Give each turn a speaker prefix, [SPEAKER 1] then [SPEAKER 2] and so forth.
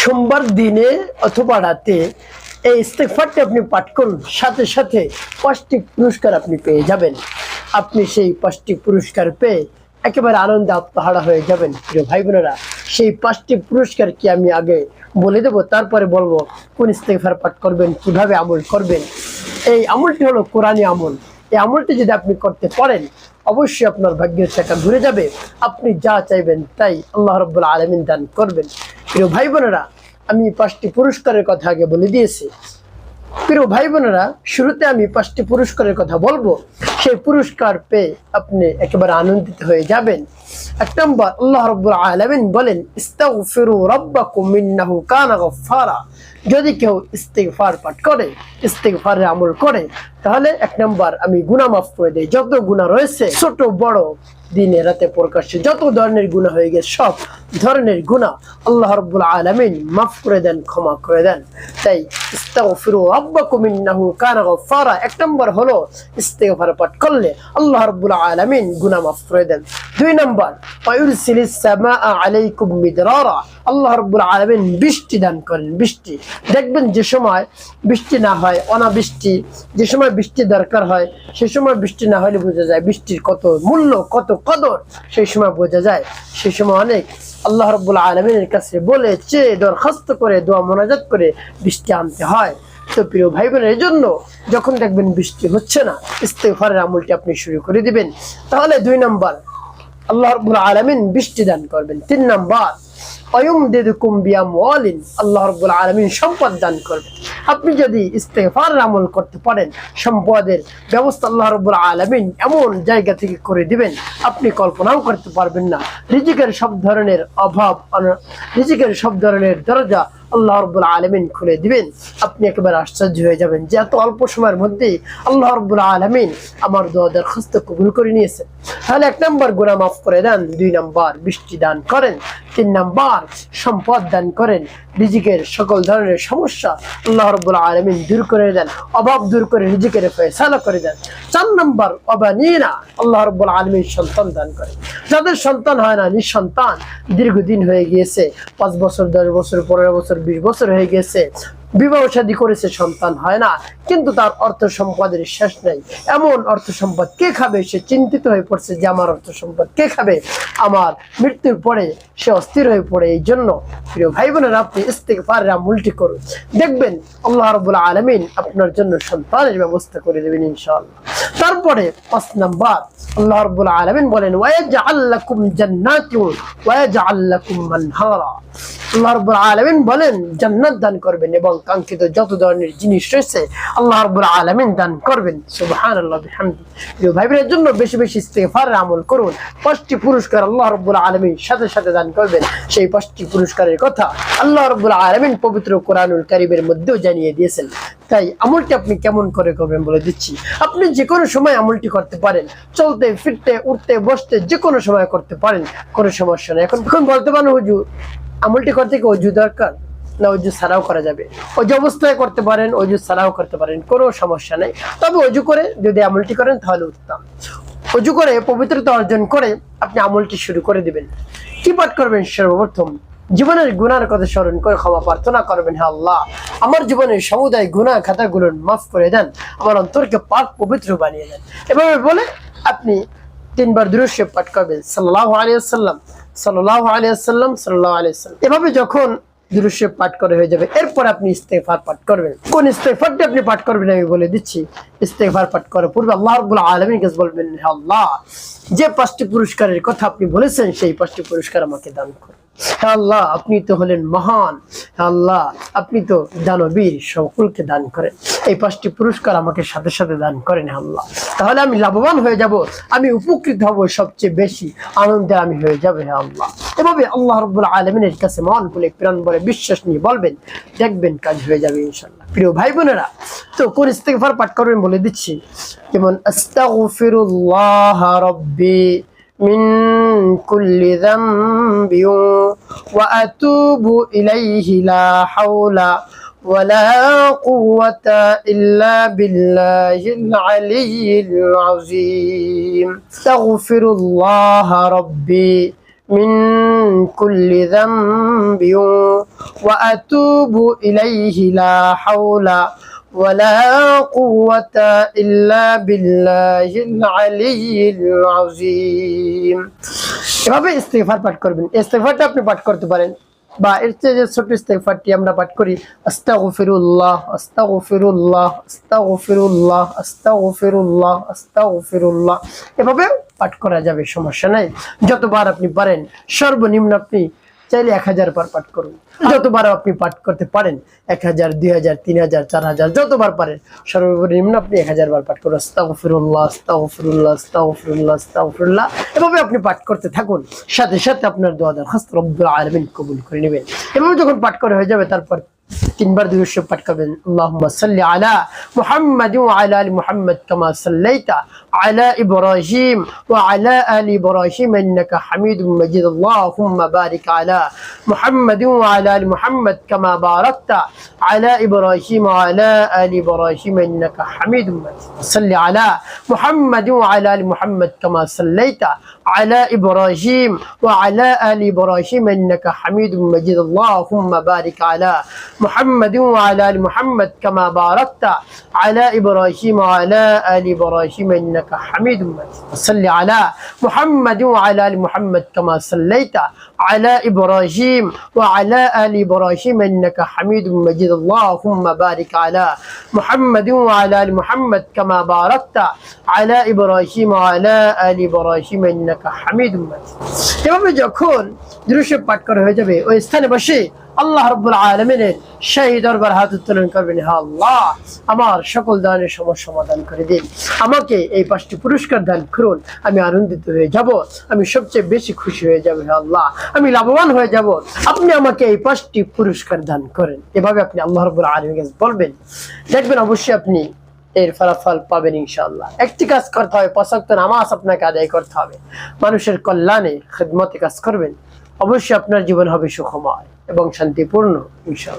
[SPEAKER 1] সোমবার দিনে অথবা রাতে এই ইস্তেগফারটি আপনি পাঠ করুন, সাথে সাথে 5টি পুরস্কার আপনি পেয়ে যাবেন। আপনি সেই 5টি পুরস্কার পেয়ে একেবারে আনন্দে আত্মহারা হয়ে যাবেন। প্রিয় ভাই বোনেরা, সেই 5টি পুরস্কার কি আমি আগে বলে দেব, তারপরে বলবো কোন ইস্তেগফার পাঠ করবেন, কিভাবে আমল করবেন। এই আমলটি হলো কোরআনী আমল। এই আমলটি যদি আপনি করতে পারেন, অবশ্যই আপনার ভাগ্যের চাকা ঘুরে যাবে। আপনি যা চাইবেন তাই আল্লাহ রাব্বুল আলামিন দান করবেন। প্রিয় ভাই বোনেরা, আমি 5টি পুরস্কারের কথা আগে বলে দিয়েছি। প্রিয় ভাই বোনেরা, শুরুতে আমি 5টি পুরস্কারের কথা বলবো। সেই পুরস্কার পেয়ে আপনি একেবারে আনন্দিত হয়ে যাবেন। 1 নম্বর, আল্লাহ রাব্বুল আলামিন বলেন, ইস্তাগফিরু রাব্বাকুম ইন্নাহু কানা গফফারা। যদি কেউ ইস্তেগফার পাঠ করে, ইস্তেগফারের আমল করে, তাহলে 1 নম্বর আমি গুনাহ মাফ করে দেই। যত গুনাহ রয়েছে, ছোট বড়, দিনে রাতে প্রকাশ্যে যত ধরনের গুনাহ হয়ে গেছে, সব ধরনের গুনাহ আল্লাহ রাব্বুল আলামিন মাফ করে দেন, ক্ষমা করে দেন। তাই ইস্তাগফিরু রাব্বাকুম ইন্নাহু কানা গফফারা 1 নম্বর হলো ইস্তেগফার পাঠ করলে আল্লাহ রাব্বুল আলামিন গুনাহ মাফ করে দেন। 2 নম্বর, ওয়ায়ুরসিলিস সামাআ আলাইকুম মিদরারা। আল্লাহ রাব্বুল আলামিন বৃষ্টি দান করেন। বৃষ্টি দেখবেন, যে সময় বৃষ্টি না হয়, অনাবৃষ্টি, যে সময় বৃষ্টি দরকার হয় সেই সময় বৃষ্টি না হলে বোঝা যায় বৃষ্টির কত মূল্য, কত কদর, সেই সময় বোঝা যায়। সেই সময় অনেক আল্লাহ রাব্বুল আলামিনের কাছে বলে চেয়ে দরখাস্ত করে দোয়া মোনাজাত করে বৃষ্টি আনতে হয়। তো প্রিয় ভাই বোনের, এই জন্য যখন দেখবেন বৃষ্টি হচ্ছে না, ইস্তেগফারের আমলটি আপনি শুরু করে দিবেন। তাহলে 2 নম্বর, আল্লাহ রাব্বুল আলামিন বৃষ্টি দান করবেন। 3 নম্বর, ওয়ায়ুমদিদুকুম বিআমওয়ালিন। আল্লাহ রাব্বুল আলামিন সম্পদ দান করবেন। আপনি যদি ইস্তেগফারের আমল করতে পারেন, সম্পদের ব্যবস্থা আল্লাহ রাব্বুল আলামিন এমন জায়গা থেকে করে দিবেন আপনি কল্পনাও করতে পারবেন না। রিজিকের সব ধরনের অভাব, রিজিকের সব ধরনের দরজা আল্লাহ রাব্বুল আলামিন খুলে দিবেন। আপনি একেবারে আশ্চর্য হয়ে যাবেন যে এত অল্প সময়ের মধ্যে আল্লাহ রাব্বুল আলামিন আমার দোয়া দরখাস্ত কবুল করে নিয়েছেন। তাহলে 1 নম্বর, গুনাহ মাফ করে দেন। 2 নম্বর, বৃষ্টি দান করেন। 3 নম্বর, সম্পদ দান করেন। রিজিকের সকল ধরনের সমস্যা আল্লাহ রাব্বুল আলামিন দূর করে দেন, অভাব দূর করে রিজিকের ফয়সালা করে দেন। 4 নম্বর, ওয়াবানিনা। আল্লাহ রাব্বুল আলামিন সন্তান দান করেন। যাদের সন্তান হয় না, নিঃসন্তান দীর্ঘদিন হয়ে গিয়েছে, 5 বছর, 10 বছর, 15 বছর, 20 বছর হয়ে গেছে, বিবাহ শাদী করেছে, সন্তান হয় না, কিন্তু তার অর্থ সম্পদের শেষ নেই। এমন অর্থ সম্পদ কে খাবে? সে চিন্তিত হয়ে পড়ছে যে আমার অর্থ সম্পদ কে খাবে, আমার মৃত্যুর পরে সে অস্থির হয়ে পড়ে। এই জন্য প্রিয় ভাই বোনেরা, আপনি ইস্তেগফারের আমলটি করুন, দেখবেন আল্লাহ রাব্বুল আলামিন আপনার জন্য সন্তানের ব্যবস্থা করে দেবেন ইনশাআল্লাহ। তারপরে 5 নম্বর, আল্লাহ রাব্বুল আলামিন বলেন, ওয়ায়াজআল লাকুম জান্নাতিন ওয়ায়াজআল লাকুম আনহারা। আল্লাহ রাব্বুল আলামিন বলেন, জান্নাত দান করবেন এবং কাঙ্ক্ষিত যত ধরনের জিনিস রয়েছে আল্লাহ রাব্বুল আলামিন দান করবেন। সুবহানাল্লাহ বিহামদি। প্রিয় ভাই বোনের জন্য বেশি বেশি ইস্তেগফারের আমল করুন। 5টি পুরস্কার আল্লাহ রাব্বুল আলামিন সাথে সাথে দান করবেন। সেই 5টি পুরস্কারের কথা আল্লাহ রাব্বুল আলামিন পবিত্র কোরআনুল কারীমের মধ্যেও জানিয়ে দিয়েছেন। তাই আমলটি আপনি কেমন করে করবেন বলে দিচ্ছি। আপনি যে কোনো সময় আমলটি করতে পারেন, চলতে ফিরতে, উঠতে বসতে, যে কোনো সময় করতে পারেন, কোনো সমস্যা নেই। এখন বলতে পারেন, হুজুর আমলটি করতে কি অজু দরকার? না, অজু ছাড়াও করা যাবে। অজু অবস্থায় করতে পারেন, অজু ছাড়াও করতে পারেন, কোনো সমস্যা নেই। তবে অজু করে যদি আমলটি করেন তাহলে উত্তম। অজু করে পবিত্রতা অর্জন করে আপনি আমলটি শুরু করে দিবেন। কি পাঠ করবেন? সর্বপ্রথম জীবনের গুনার কথা স্মরণ করে ক্ষমা প্রার্থনা করবেন, হে আল্লাহ, আমার জীবনের সমুদায় গুনাহ খাতাগুলো মাফ করে দেন, আমার অন্তরকে পাক পবিত্র বানিয়ে দেন। এভাবে বলে আপনি 3 বার দুরূদ শরীফ পাঠ করবেন, সাল্লাল্লাহু আলাইহি ওয়াসাল্লাম, সাল্লাল্লাহু আলাইহি ওয়াসাল্লাম, সাল্লাল্লাহু আলাইহি ওয়াসাল্লাম। এভাবে যখন দুরূদ শরীফ পাঠ করে হয়ে যাবে, এরপর আপনি ইস্তেগফার পাঠ করবেন। কোন ইস্তেগফারটি আপনি পাঠ করবেন আমি বলে দিচ্ছি। ইস্তেগফার পাঠ করার পূর্বে আল্লাহ রাব্বুল আলামিনকে বলবেন, হে আল্লাহ, যে 5টি পুরস্কারের কথা আপনি বলেছেন সেই 5টি পুরস্কার আমাকে দান করুন। হে আল্লাহ, আপনি তো হলেন মহান। হে আল্লাহ, আপনি তো দানবীর, সকলকে দান করেন। এই 5টি পুরস্কার আমাকে সাথে সাথে দান করেন হে আল্লাহ। তাহলে আমি লাভবান হয়ে যাব, আমি উপকৃত হব, সবচেয়ে বেশি আনন্দে আমি হয়ে যাব হে আল্লাহ। এভাবে আল্লাহ রাব্বুল আলামিনের কাছে মন খুলে, প্রাণ ভরে বিশ্বাস নিয়ে বলবেন, দেখবেন কাজ হয়ে যাবে ইনশাআল্লাহ। প্রিয় ভাই বোনেরা, তো কোন ইস্তেগফার পাঠ করবেন বলে দিচ্ছি। যেমন আস্তাগফিরুল্লাহ রাব্বি মিন কুল্লি যামবি ওয়া আতুবু ইলাইহি লা হাওলা ওয়ালা কুওয়াতা ইল্লা বিল্লাহিল আলিয়্যিল আযীম। আস্তাগফিরুল্লাহ রাব্বি من كل ذنب وأتوب إليه لا حول ولا قوة إلا بالله العلي العظيم এভাবে ইস্তিগফার পাঠ করবেন ইস্তিগফারটা আপনি পাঠ করতে পারেন বা এর চেয়ে যে ছোট ইস্তিগফারটি আমরা পাঠ করি আস্তাগফিরুল্লাহ আস্তাগফিরুল্লাহ আস্তাগফিরুল্লাহ আস্তাগফিরুল্লাহ আস্তাগফিরুল্লাহ এভাবে পাঠ করা যাবে সমস্যা নাই যতবার আপনি পারেন সর্বনিম্ন আপনি চাইলে 1000 বার পাঠ করুন যতবার আপনি পাঠ করতে পারেন 1000 2000 3000 4000 যতবার পারেন সর্বনিম্ন আপনি 1000 বার পাঠ করুন আস্তাগফিরুল্লাহ আস্তাগফিরুল্লাহ আস্তাগফিরুল্লাহ আস্তাগফিরুল্লাহ এভাবে আপনি পাঠ করতে থাকুন সাথে সাথে আপনার দোয়া দরখাস্ত রব্বুল আলামিন কবুল করে নেবেন এভাবে যখন পাঠ করা হয়ে যাবে তারপর তিনবার দুরূদ শরীফ পাঠ করবেন আল্লাহুম্মা সাল্লি আলা মুহাম্মাদ ওয়া আলা আলি মুহাম্মাদ কামা সাল্লাইতা আলা ইব্রাহিম ওয়া আলা আলি ইব্রাহিম ইন্নাকা হামিদুম মাজিদ আল্লাহুম্মা বারিক আলা মুহাম্মাদ ওয়া আলা আলি মুহাম্মাদ কামা বারাকতা আলা ইব্রাহিম ওয়া আলা আলি ইব্রাহিম ইন্নাকা হামিদুম মাজিদ সাল্লি আলা মুহাম্মাদ ওয়া আলা আলি মুহাম্মাদ কামা সাল্লাইতা আলা ইব্রাহিম ওয়া আলা আলি ইব্রাহিম ইন্নাকা হামিদুম মাজিদ আল্লাহুম্মা বারিক আলা محمد وعلى آل محمد كما باركت على إبراهيم وعلى آل إبراهيم إنك حميد مجيد وصل على محمد وعلى آل محمد كما صليت على إبراهيم وعلى آل إبراهيم إنك حميد مجيد اللهم بارك على محمد وعلى آل محمد كما باركت على إبراهيم وعلى آل إبراهيم إنك حميد مجيد এভাবে যখন দুরূদ শরীফ পাঠ করা হয়ে যাবে ওই স্থানে বসে আল্লাহ রাব্বুল আলামিনের শাহী দরবার হাত উত্তোলন করবেন হে আল্লাহ আমার সকল দানের সমস্যা সমাধান করে দিন আমাকে এই 5টি পুরস্কার দান করুন আমি আনন্দিত হয়ে যাব আমি সবচেয়ে বেশি খুশি হয়ে যাব হে আল্লাহ আমি লাভবান হয়ে যাব আপনি আমাকে এই 5টি পুরস্কার দান করেন এভাবে আপনি আল্লাহ রাব্বুল আলামিনের কাছে বলবেন দেখবেন অবশ্যই আপনি এর ফলাফল পাবেন ইনশাআল্লাহ একটি কাজ করতে হবে 5 ওয়াক্ত নামাজ আপনাকে আদায় করতে হবে মানুষের কল্যাণে খিদমতে কাজ করবেন অবশ্যই আপনার জীবন হবে সুখময় এবং শান্তিপূর্ণ ইনশাআল্লাহ